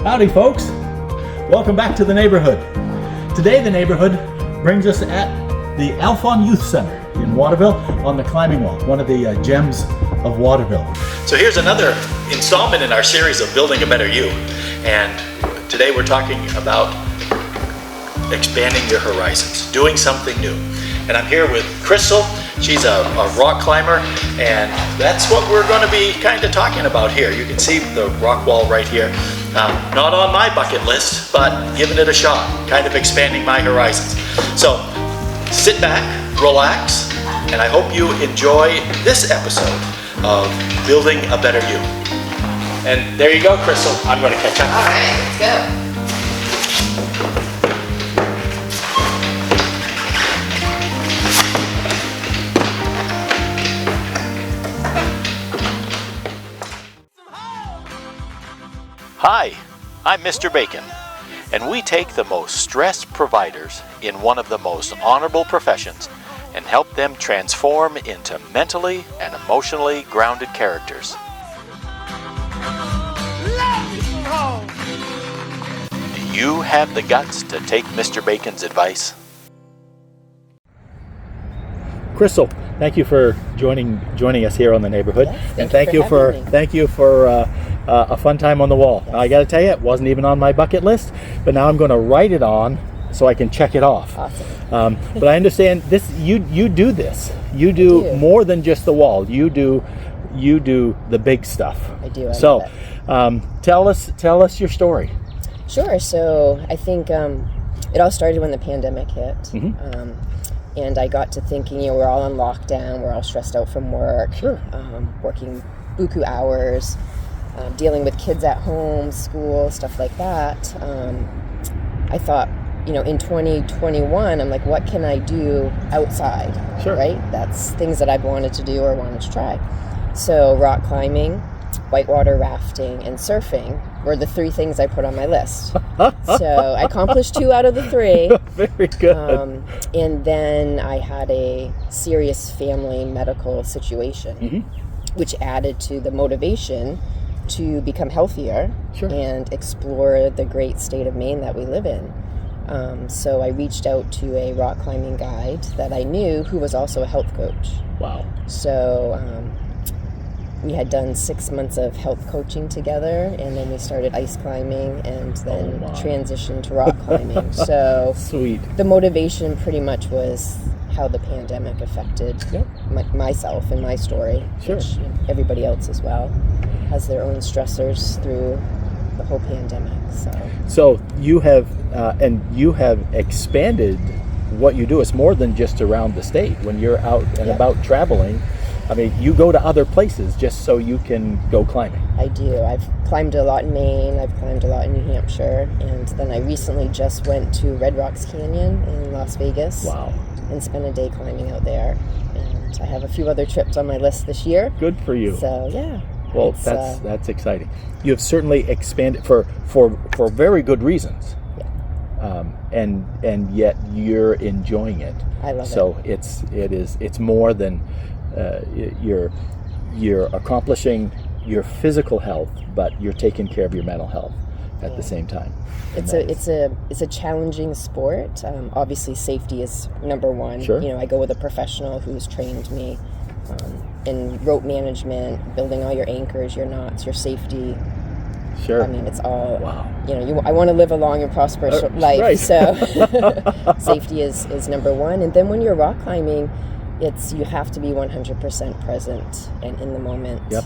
Howdy folks, welcome back to the neighborhood. Today the neighborhood brings us at the Alphon Youth Center in Waterville on the climbing wall, one of the gems of Waterville. So here's another installment in our series of Building a Better You, and today we're talking about expanding your horizons, doing something new. And I'm here with Crystal. She's a rock climber, and that's what we're going to be kind of talking about here. You can see the rock wall right here. Not on my bucket list, but giving it a shot, kind of expanding my horizons. So sit back, relax, and I hope you enjoy this episode of Building a Better You. And there you go, Crystal. I'm going to catch up. All right, let's go. Hi, I'm Mr. Bacon, and we take the most stressed providers in one of the most honorable professions and help them transform into mentally and emotionally grounded characters. Do you have the guts to take Mr. Bacon's advice? Crystal, thank you for joining us here on the neighborhood, yes, and thank you for a fun time on the wall. Yes. Now, I got to tell you, it wasn't even on my bucket list, but now I'm going to write it on so I can check it off. Awesome. But I understand this. You do this. You do more than just the wall. You do the big stuff. I do. So, tell us your story. Sure. So I think it all started when the pandemic hit. Mm-hmm. And I got to thinking, we're all on lockdown, we're all stressed out from work, Sure. Working buku hours, dealing with kids at home, school, stuff like that. I thought, in 2021, I'm like, what can I do outside? Sure. Right? That's things that I've wanted to do or wanted to try. So rock climbing, whitewater rafting, and surfing were the three things I put on my list. So I accomplished 2 out of the 3. Very good. And then I had a serious family medical situation, mm-hmm. which added to the motivation to become healthier. Sure. And explore the great state of Maine that we live in. So I reached out to a rock climbing guide that I knew who was also a health coach. Wow. So we had done 6 months of health coaching together, and then we started ice climbing, and then transitioned to rock climbing. So sweet. The motivation pretty much was how the pandemic affected myself and my story, Sure. which everybody else as well has their own stressors through the whole pandemic. So you have expanded what you do. It's more than just around the state. When you're out and about traveling, I mean, you go to other places just so you can go climbing. I do. I've climbed a lot in Maine. I've climbed a lot in New Hampshire. And then I recently just went to Red Rocks Canyon in Las Vegas. Wow. And spent a day climbing out there. And I have a few other trips on my list this year. Good for you. So, yeah. Well, that's exciting. You have certainly expanded for very good reasons. Yeah. And yet you're enjoying it. I love it. So it's more than you're accomplishing your physical health, but you're taking care of your mental health at the same time. It's a challenging sport. Obviously, safety is number one. Sure. I go with a professional who's trained me in rope management, building all your anchors, your knots, your safety. Sure. I mean, it's all. Wow. I want to live a long and prosperous life. Right. So safety is number one. And then when you're rock climbing, you have to be 100% present and in the moment. Yep.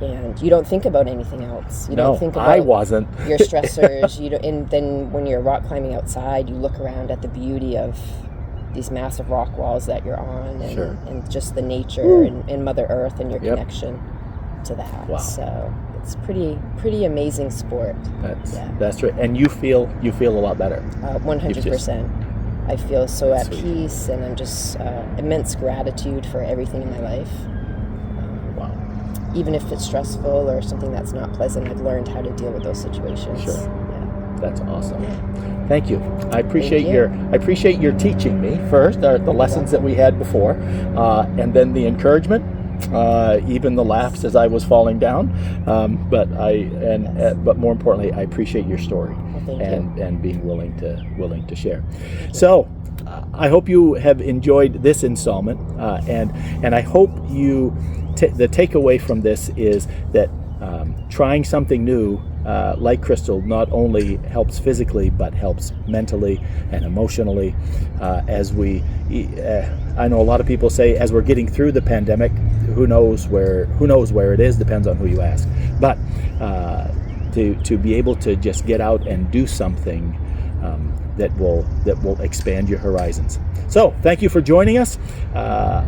And you don't think about anything else. Don't think about I wasn't. your stressors. And then when you're rock climbing outside, you look around at the beauty of these massive rock walls that you're on, and, Sure. and just the nature and Mother Earth and your connection to that. Wow. So it's pretty amazing sport. That's right. And you feel a lot better. 100%. I feel so at Sweet. peace, and I'm just immense gratitude for everything in my life. Wow. Even if it's stressful or something that's not pleasant, I've learned how to deal with those situations. Sure. Yeah. That's awesome. Thank you. I appreciate your teaching me first, the lessons that we had before, and then the encouragement. even the laughs as I was falling down. But more importantly, I appreciate your story and being willing to share. So I hope you have enjoyed this installment, and I hope you the takeaway from this is that trying something new, like Crystal, not only helps physically but helps mentally and emotionally. I know a lot of people say, as we're getting through the pandemic, who knows where it is, depends on who you ask. But to be able to just get out and do something that will expand your horizons. So thank you for joining us.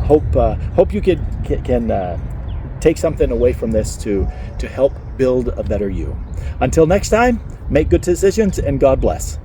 Hope you can take something away from this to help build a better you. Until next time, make good decisions and God bless.